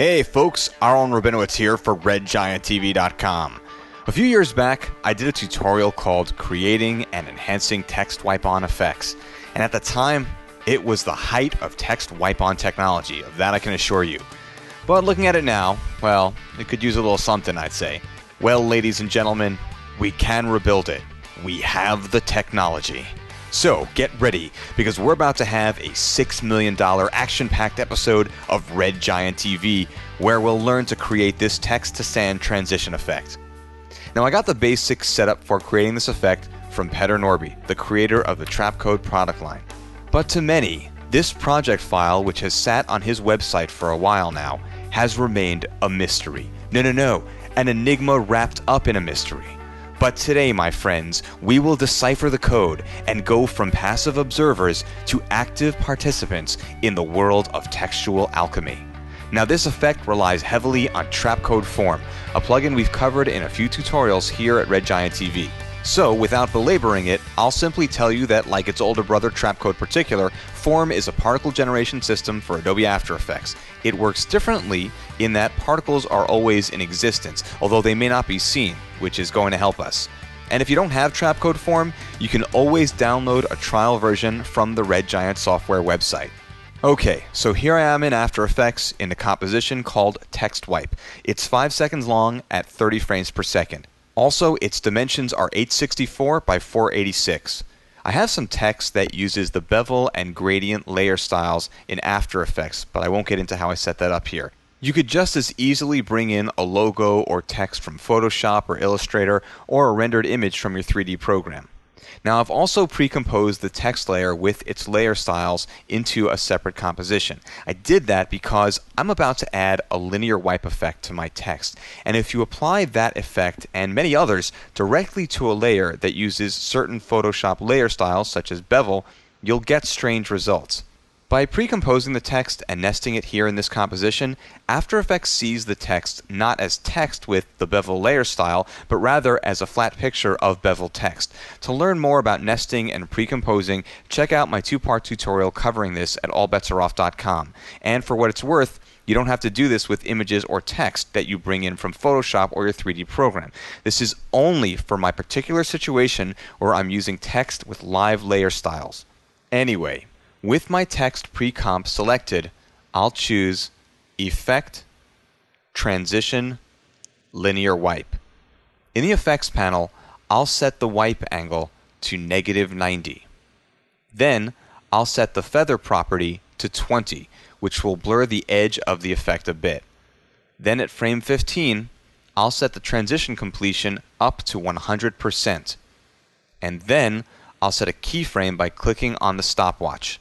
Hey folks, Aharon Rabinowitz here for RedGiantTV.com. A few years back, I did a tutorial called Creating and Enhancing Text Wipe-On Effects, and at the time, it was the height of text wipe-on technology, of that I can assure you. But looking at it now, well, it could use a little something, I'd say. Well, ladies and gentlemen, we can rebuild it. We have the technology. So, get ready, because we're about to have a $6 million action-packed episode of Red Giant TV, where we'll learn to create this text-to-sand transition effect. Now, I got the basics set up for creating this effect from Petter Norby, the creator of the Trapcode product line. But to many, this project file, which has sat on his website for a while now, has remained a mystery. No, an enigma wrapped up in a mystery. But today, my friends, we will decipher the code and go from passive observers to active participants in the world of textual alchemy. Now, this effect relies heavily on Trapcode Form, a plugin we've covered in a few tutorials here at Red Giant TV. So, without belaboring it, I'll simply tell you that, like its older brother Trapcode Particular, Form is a particle generation system for Adobe After Effects. It works differently in that particles are always in existence, although they may not be seen, which is going to help us. And if you don't have Trapcode Form, you can always download a trial version from the Red Giant software website. Okay, so here I am in After Effects in a composition called Text Wipe. It's 5 seconds long at 30 frames per second. Also, its dimensions are 864 by 486. I have some text that uses the bevel and gradient layer styles in After Effects, but I won't get into how I set that up here. You could just as easily bring in a logo or text from Photoshop or Illustrator, or a rendered image from your 3D program. Now, I've also pre-composed the text layer with its layer styles into a separate composition. I did that because I'm about to add a linear wipe effect to my text, and if you apply that effect and many others directly to a layer that uses certain Photoshop layer styles such as bevel, you'll get strange results. By pre-composing the text and nesting it here in this composition, After Effects sees the text not as text with the bevel layer style, but rather as a flat picture of bevel text. To learn more about nesting and pre-composing, check out my two-part tutorial covering this at allbetsareoff.com. And for what it's worth, you don't have to do this with images or text that you bring in from Photoshop or your 3D program. This is only for my particular situation where I'm using text with live layer styles. Anyway, with my text pre-comp selected, I'll choose Effect, Transition, Linear Wipe. In the Effects panel, I'll set the wipe angle to -90. Then, I'll set the feather property to 20, which will blur the edge of the effect a bit. Then at frame 15, I'll set the transition completion up to 100%. And then, I'll set a keyframe by clicking on the stopwatch.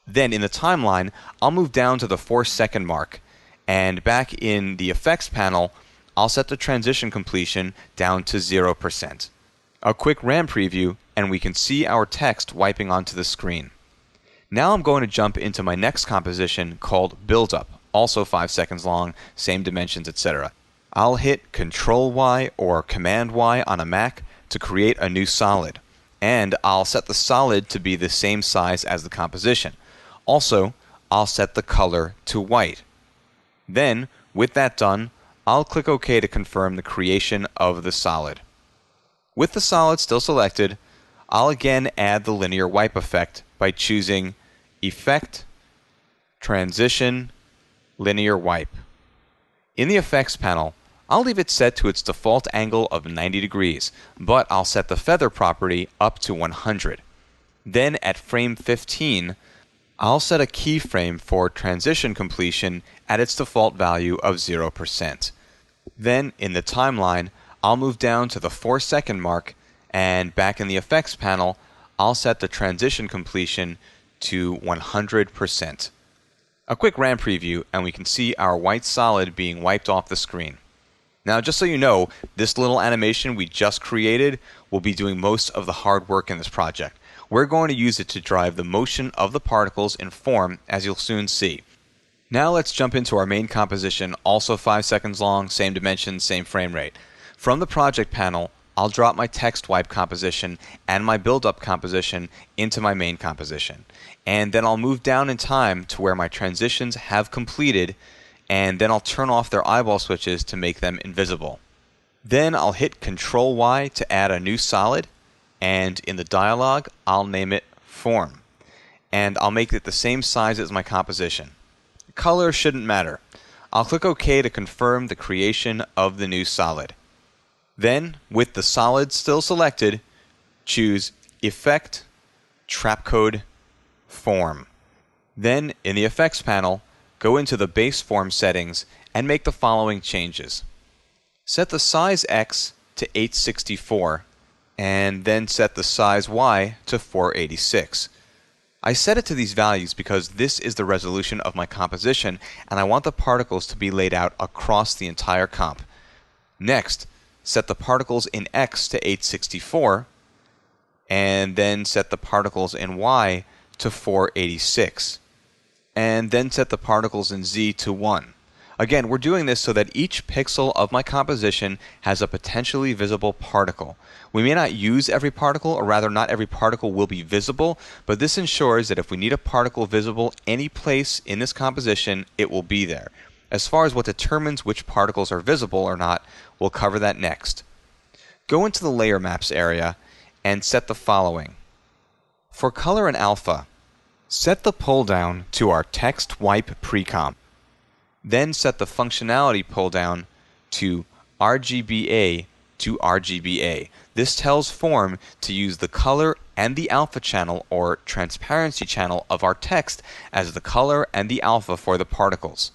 Then in the timeline, I'll move down to the 4-second mark, and back in the effects panel, I'll set the transition completion down to 0%. A quick RAM preview, and we can see our text wiping onto the screen. Now I'm going to jump into my next composition called buildup, also 5 seconds long, same dimensions, etc. I'll hit Ctrl-Y or Command-Y on a Mac to create a new solid, and I'll set the solid to be the same size as the composition. Also, I'll set the color to white. Then, with that done, I'll click OK to confirm the creation of the solid. With the solid still selected, I'll again add the linear wipe effect by choosing Effect, Transition, Linear Wipe. In the Effects panel, I'll leave it set to its default angle of 90 degrees, but I'll set the feather property up to 100. Then at frame 15, I'll set a keyframe for transition completion at its default value of 0%. Then, in the timeline, I'll move down to the 4-second mark, and back in the effects panel, I'll set the transition completion to 100%. A quick RAM preview, and we can see our white solid being wiped off the screen. Now, just so you know, this little animation we just created will be doing most of the hard work in this project. We're going to use it to drive the motion of the particles in Form, as you'll soon see. Now let's jump into our main composition, also 5 seconds long, same dimensions, same frame rate. From the project panel, I'll drop my text wipe composition and my build-up composition into my main composition. And then I'll move down in time to where my transitions have completed, and then I'll turn off their eyeball switches to make them invisible. Then I'll hit Control Y to add a new solid, and in the dialog I'll name it Form, and I'll make it the same size as my composition. Color shouldn't matter. I'll click OK to confirm the creation of the new solid. Then, with the solid still selected, choose Effect, Trapcode, Form. Then, in the Effects panel, go into the Base Form settings and make the following changes. Set the size X to 864, and then set the size Y to 486. I set it to these values because this is the resolution of my composition, and I want the particles to be laid out across the entire comp. Next, set the particles in X to 864, and then set the particles in Y to 486. And then set the particles in Z to 1. Again, we're doing this so that each pixel of my composition has a potentially visible particle. We may not use every particle, or rather not every particle will be visible, but this ensures that if we need a particle visible any place in this composition, it will be there. As far as what determines which particles are visible or not, we'll cover that next. Go into the Layer Maps area and set the following. For color and alpha, set the pull down to our text wipe pre-comp. Then set the functionality pull down to RGBA to RGBA. This tells Form to use the color and the alpha channel or transparency channel of our text as the color and the alpha for the particles.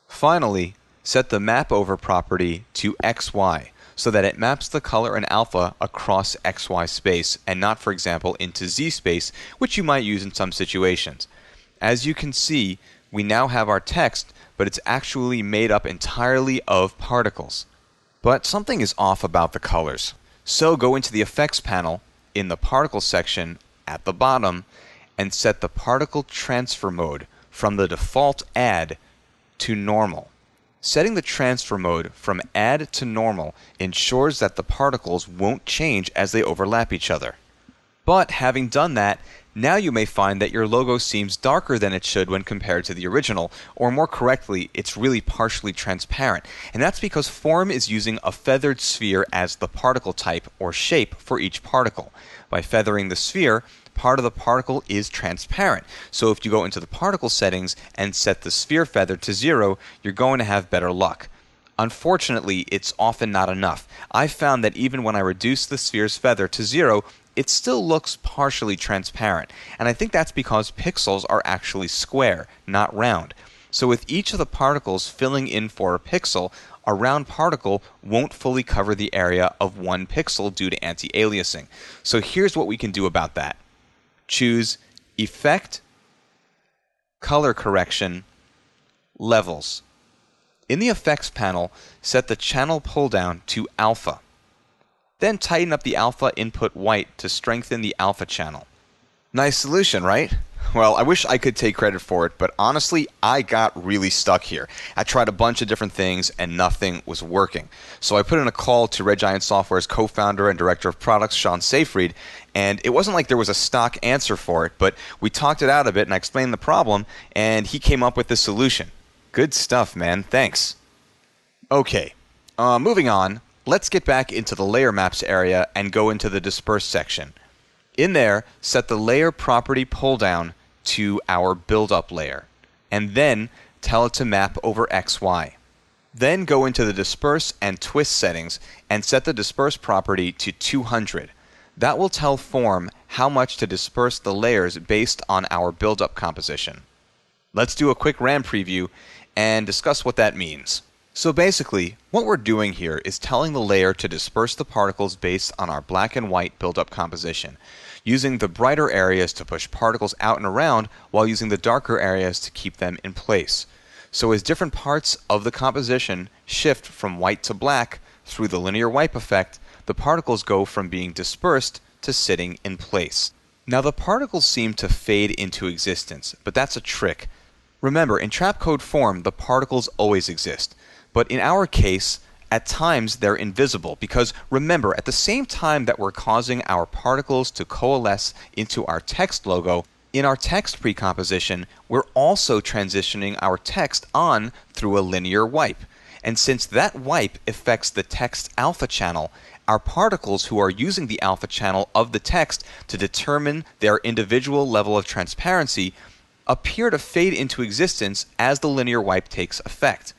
Finally, set the map over property to XY so that it maps the color and alpha across XY space and not, for example, into Z space, which you might use in some situations. As you can see, we now have our text, but it's actually made up entirely of particles. But something is off about the colors. So go into the Effects panel in the Particle section at the bottom and set the Particle Transfer Mode from the default Add to Normal. Setting the transfer mode from Add to Normal ensures that the particles won't change as they overlap each other. But having done that, now you may find that your logo seems darker than it should when compared to the original, or more correctly, it's really partially transparent. And that's because Form is using a feathered sphere as the particle type or shape for each particle. By feathering the sphere, part of the particle is transparent. So if you go into the particle settings and set the sphere feather to 0, you're going to have better luck. Unfortunately, it's often not enough. I've found that even when I reduce the sphere's feather to 0, it still looks partially transparent, and I think that's because pixels are actually square, not round. So with each of the particles filling in for a pixel, a round particle won't fully cover the area of one pixel due to anti-aliasing. So here's what we can do about that. Choose Effect, Color Correction, Levels. In the Effects panel, set the channel pull down to Alpha. Then tighten up the alpha input white to strengthen the alpha channel. Nice solution, right? Well, I wish I could take credit for it, but honestly, I got really stuck here. I tried a bunch of different things and nothing was working. So I put in a call to Red Giant Software's co-founder and director of products, Sean Seyfried, and it wasn't like there was a stock answer for it, but we talked it out a bit and I explained the problem, and he came up with the solution. Good stuff, man. Thanks. Okay, moving on. Let's get back into the Layer Maps area and go into the Disperse section. In there, set the Layer Property pull down to our buildup layer, and then tell it to map over XY. Then go into the Disperse and Twist settings and set the Disperse property to 200. That will tell Form how much to disperse the layers based on our buildup composition. Let's do a quick RAM preview and discuss what that means. So basically, what we're doing here is telling the layer to disperse the particles based on our black and white buildup composition, using the brighter areas to push particles out and around while using the darker areas to keep them in place. So as different parts of the composition shift from white to black through the linear wipe effect, the particles go from being dispersed to sitting in place. Now the particles seem to fade into existence, but that's a trick. Remember, in Trapcode form, the particles always exist. But in our case, at times they're invisible because remember, at the same time that we're causing our particles to coalesce into our text logo, In our text precomposition, we're also transitioning our text on through a linear wipe. And since that wipe affects the text alpha channel, our particles who are using the alpha channel of the text to determine their individual level of transparency appear to fade into existence as the linear wipe takes effect.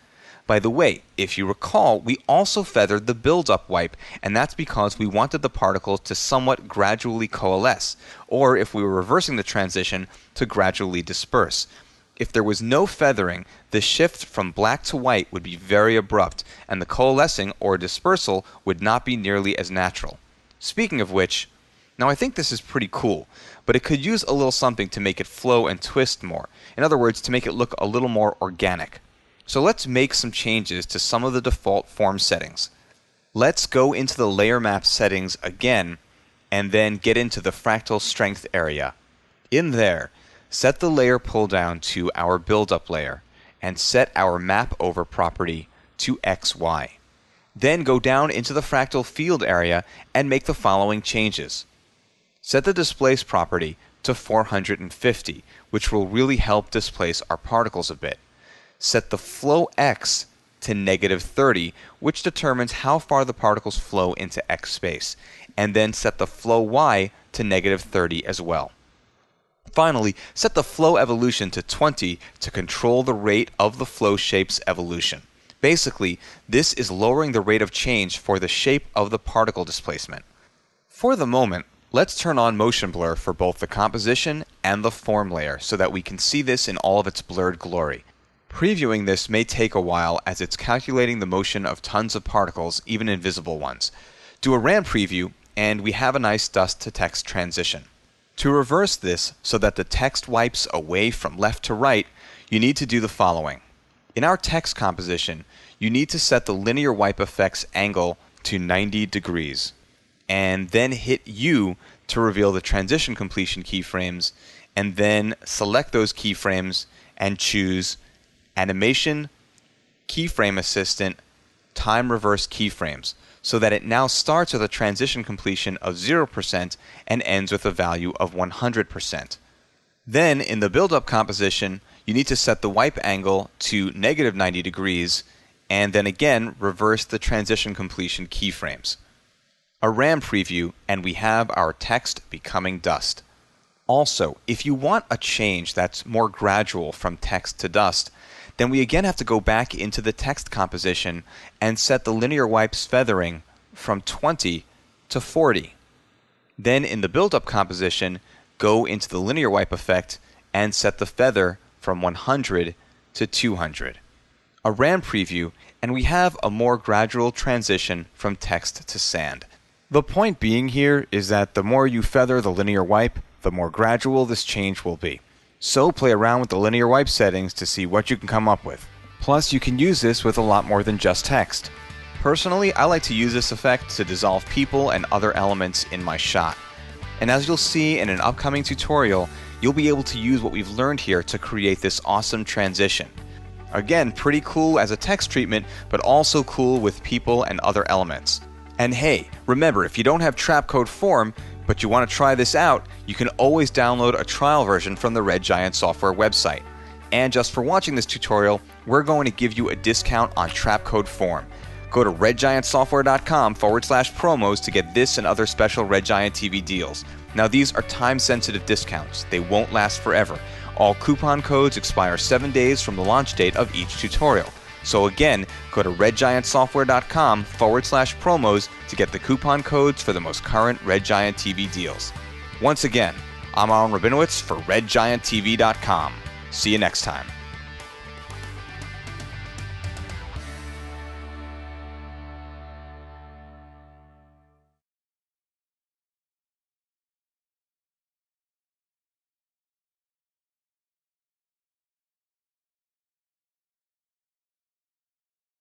By the way, if you recall, we also feathered the buildup wipe, and that's because we wanted the particles to somewhat gradually coalesce, or if we were reversing the transition, to gradually disperse. If there was no feathering, the shift from black to white would be very abrupt, and the coalescing or dispersal would not be nearly as natural. Speaking of which, now I think this is pretty cool, but it could use a little something to make it flow and twist more. In other words, to make it look a little more organic. So let's make some changes to some of the default form settings. Let's go into the layer map settings again, and then get into the fractal strength area. In there, set the layer pull down to our buildup layer, and set our map over property to XY. Then go down into the fractal field area and make the following changes. Set the displace property to 450, which will really help displace our particles a bit. Set the flow X to -30, which determines how far the particles flow into X space, and then set the flow Y to -30 as well. Finally, set the flow evolution to 20 to control the rate of the flow shape's evolution. Basically, this is lowering the rate of change for the shape of the particle displacement. For the moment, let's turn on motion blur for both the composition and the form layer so that we can see this in all of its blurred glory. Previewing this may take a while as it's calculating the motion of tons of particles, even invisible ones. Do a RAM preview and we have a nice dust to text transition. To reverse this so that the text wipes away from left to right, you need to do the following. In our text composition, you need to set the linear wipe effects angle to 90 degrees, and then hit U to reveal the transition completion keyframes, and then select those keyframes and choose Animation, Keyframe Assistant, Time Reverse Keyframes, so that it now starts with a transition completion of 0% and ends with a value of 100%. Then, in the build-up composition, you need to set the wipe angle to -90 degrees, and then again reverse the transition completion keyframes. A RAM preview, and we have our text becoming dust. Also, if you want a change that's more gradual from text to dust, then we again have to go back into the text composition and set the linear wipe's feathering from 20 to 40. Then in the build-up composition, go into the linear wipe effect and set the feather from 100 to 200. A RAM preview, and we have a more gradual transition from text to sand. The point being here is that the more you feather the linear wipe, the more gradual this change will be. So play around with the linear wipe settings to see what you can come up with. Plus, you can use this with a lot more than just text. Personally, I like to use this effect to dissolve people and other elements in my shot. And as you'll see in an upcoming tutorial, you'll be able to use what we've learned here to create this awesome transition. Again, pretty cool as a text treatment, but also cool with people and other elements. And hey, remember, if you don't have Trapcode Form, but you want to try this out, you can always download a trial version from the Red Giant software website. And just for watching this tutorial, we're going to give you a discount on Trapcode Form. Go to redgiantsoftware.com/promos to get this and other special Red Giant TV deals. Now these are time-sensitive discounts. They won't last forever. All coupon codes expire 7 days from the launch date of each tutorial. So again, go to redgiantsoftware.com/promos to get the coupon codes for the most current Red Giant TV deals. Once again, I'm Aharon Rabinowitz for redgianttv.com. See you next time.